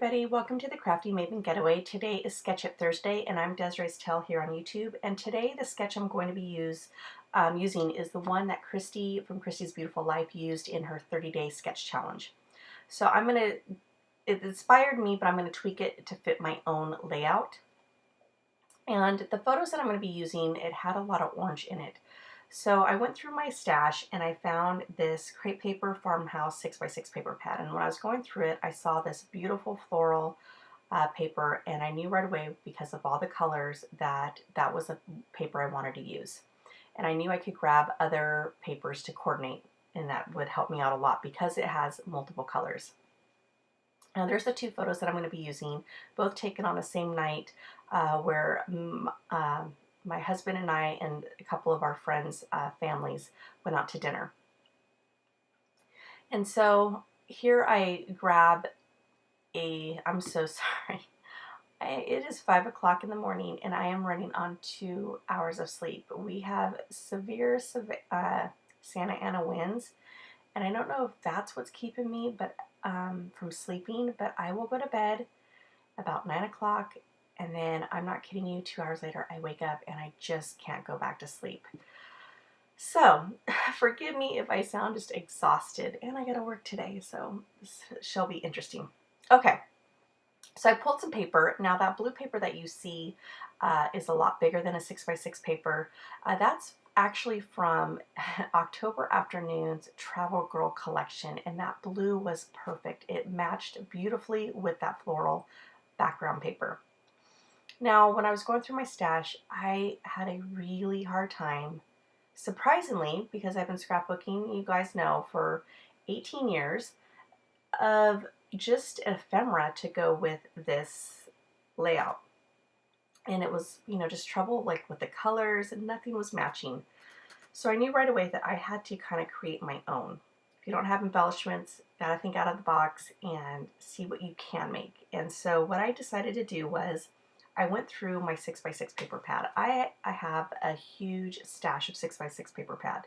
everybody, welcome to the Crafty Maven Getaway. Today is Sketch It Thursday and I'm Desiree's Tale here on YouTube, and today the sketch I'm going to be using is the one that Christy from Christy's Beautiful Life used in her 30-day sketch challenge. So it inspired me, but I'm going to tweak it to fit my own layout. And the photos that I'm going to be using, it had a lot of orange in it. So I went through my stash and I found this crepe paper farmhouse 6x6 paper pad, and when I was going through it I saw this beautiful floral paper, and I knew right away because of all the colors that that was a paper I wanted to use. And I knew I could grab other papers to coordinate, and that would help me out a lot because it has multiple colors. Now there's the two photos that I'm going to be using, both taken on the same night where my husband and I and a couple of our friends' families went out to dinner. And so here I grab I'm so sorry, it is 5 o'clock in the morning and I am running on 2 hours of sleep. We have severe Santa Ana winds, and I don't know if that's what's keeping me from sleeping, but I will go to bed about 9 o'clock, and then I'm not kidding you, 2 hours later I wake up and I just can't go back to sleep. So forgive me if I sound just exhausted, and I gotta work today, so this shall be interesting. Okay, so I pulled some paper. Now that blue paper that you see is a lot bigger than a 6x6 paper. That's actually from October Afternoon's Travel Girl collection, and that blue was perfect. It matched beautifully with that floral background paper. Now, when I was going through my stash, I had a really hard time, surprisingly, because I've been scrapbooking, you guys know, for 18 years, of just ephemera to go with this layout. And it was, just trouble like with the colors, and nothing was matching. So I knew right away that I had to kind of create my own. If you don't have embellishments, gotta think out of the box and see what you can make. And so what I decided to do was I went through my 6x6 paper pad. I have a huge stash of 6x6 paper pad,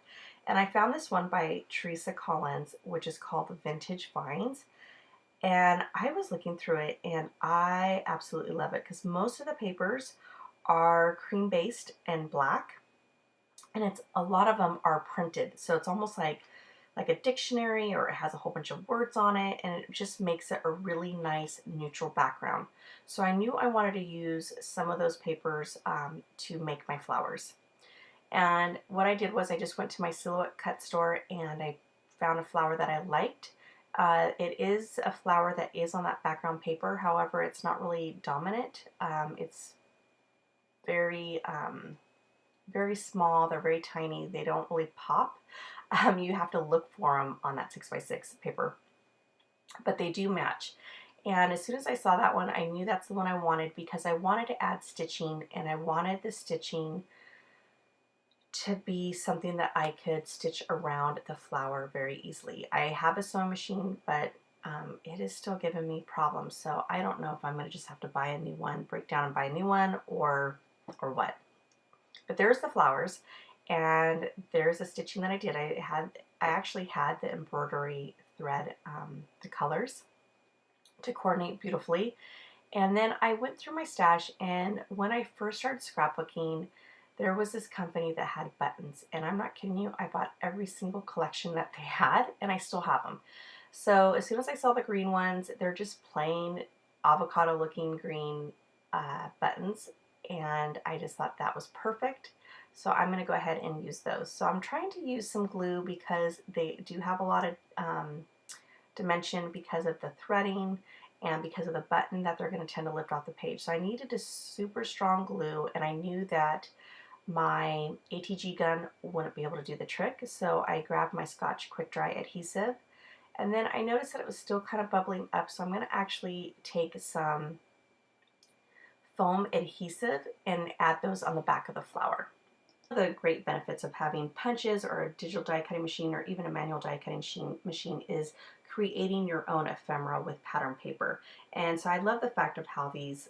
and I found this one by Teresa Collins, which is called Vintage Finds. And I was looking through it and I absolutely love it because most of the papers are cream based and black, and a lot of them are printed, so it's almost like a dictionary, or it has a whole bunch of words on it, and it just makes it a really nice neutral background. So I knew I wanted to use some of those papers to make my flowers. And what I did was I just went to my Silhouette Cut store and I found a flower that I liked. It is a flower that is on that background paper, however it's not really dominant. It's very very small, they're very tiny, they don't really pop. You have to look for them on that 6x6 paper, but they do match. And as soon as I saw that one, I knew that's the one I wanted because I wanted to add stitching, and I wanted the stitching to be something that I could stitch around the flower very easily. I have a sewing machine, but it is still giving me problems, so I don't know if I'm going to just have to buy a new one, break down and buy a new one, or what. But there's the flowers, and there's the stitching that I did. I actually had the embroidery thread, the colors, to coordinate beautifully. And then I went through my stash, and when I first started scrapbooking, there was this company that had buttons, and I'm not kidding you, I bought every single collection that they had, and I still have them. So as soon as I saw the green ones, they're just plain avocado looking green buttons, and I just thought that was perfect. So I'm going to go ahead and use those. So I'm trying to use some glue because they do have a lot of dimension because of the threading and because of the button that they're going to tend to lift off the page. So I needed a super strong glue, and I knew that my ATG gun wouldn't be able to do the trick, so I grabbed my Scotch Quick Dry adhesive, and then I noticed that it was still kind of bubbling up, so I'm going to actually take some foam adhesive and add those on the back of the flower. One of the great benefits of having punches or a digital die cutting machine or even a manual die cutting machine is creating your own ephemera with pattern paper. And so I love the fact of how these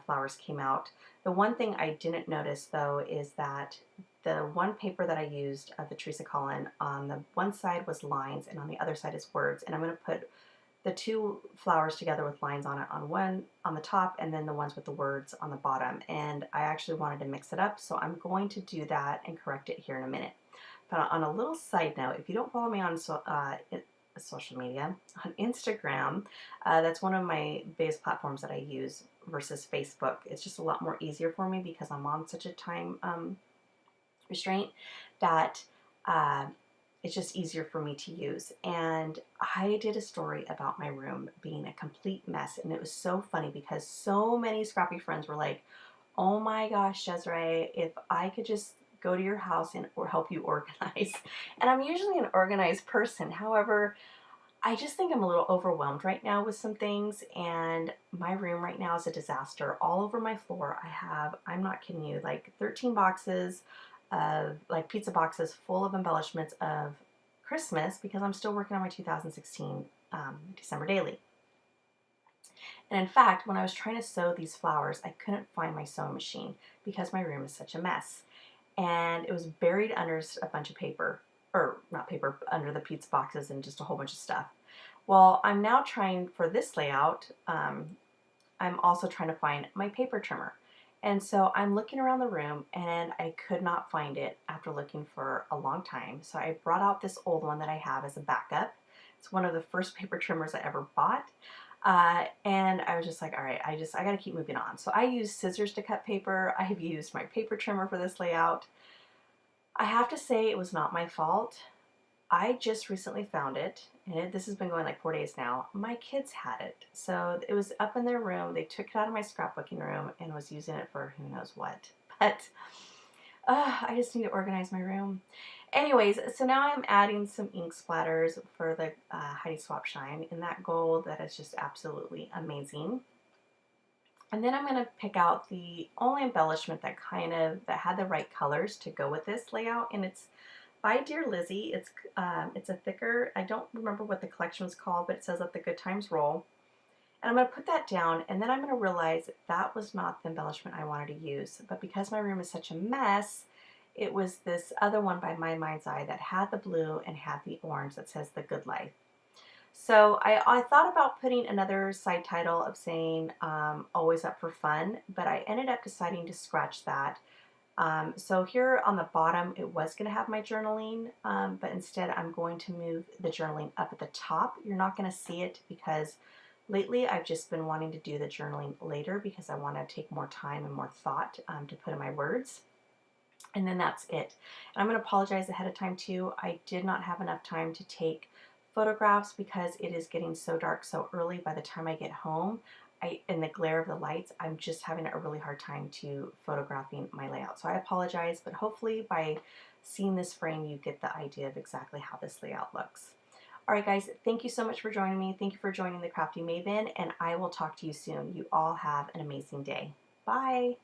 flowers came out. The one thing I didn't notice though is that the one paper that I used, the Teresa Collins, on the one side was lines and on the other side is words, and I'm going to put the two flowers together with lines on it on one on the top, and then the ones with the words on the bottom. And I actually wanted to mix it up, so I'm going to do that and correct it here in a minute. But on a little side note, if you don't follow me on social media, on Instagram, that's one of my biggest platforms that I use versus Facebook. It's just a lot more easier for me because I'm on such a time restraint that uh, it's just easier for me to use. And I did a story about my room being a complete mess, and it was so funny because so many scrappy friends were like, oh my gosh, Desiree, if I could just go to your house and or help you organize. And I'm usually an organized person. However, I just think I'm a little overwhelmed right now with some things, and my room right now is a disaster. All over my floor, I have, I'm not kidding you, like 13 boxes of like pizza boxes full of embellishments of Christmas because I'm still working on my 2016 December daily. And in fact, when I was trying to sew these flowers, I couldn't find my sewing machine because my room is such a mess. And it was buried under a bunch of paper, or not paper, under the pizza boxes and just a whole bunch of stuff. Well, I'm now trying for this layout, I'm also trying to find my paper trimmer. And so I'm looking around the room and I could not find it after looking for a long time. So I brought out this old one that I have as a backup. It's one of the first paper trimmers I ever bought. And I was just like, all right, I got to keep moving on. So I used scissors to cut paper. I have used my paper trimmer for this layout. I have to say it was not my fault. I just recently found it, and this has been going like 4 days now. My kids had it. So it was up in their room. They took it out of my scrapbooking room and was using it for who knows what. But I just need to organize my room. Anyways, so now I'm adding some ink splatters for the Heidi Swap Shine in that gold that is just absolutely amazing. And then I'm going to pick out the only embellishment that that had the right colors to go with this layout, and it's by Dear Lizzie. It's a thicker, I don't remember what the collection was called, but it says Let the Good Times Roll. And I'm going to put that down, and then I'm going to realize that was not the embellishment I wanted to use. But because my room is such a mess, it was this other one by My Mind's Eye that had the blue and had the orange that says The Good Life. So I thought about putting another side title of saying Always Up for Fun, but I ended up deciding to scratch that. So here on the bottom, it was going to have my journaling, but instead I'm going to move the journaling up at the top. You're not going to see it because lately I've just been wanting to do the journaling later because I want to take more time and more thought to put in my words. And then that's it. And I'm going to apologize ahead of time too. I did not have enough time to take photographs because it is getting so dark so early. By the time I get home, in the glare of the lights, I'm just having a really hard time to photographing my layout. So I apologize, but hopefully by seeing this frame, you get the idea of exactly how this layout looks. All right, guys, thank you so much for joining me. Thank you for joining the Crafty Maven, and I will talk to you soon. You all have an amazing day. Bye.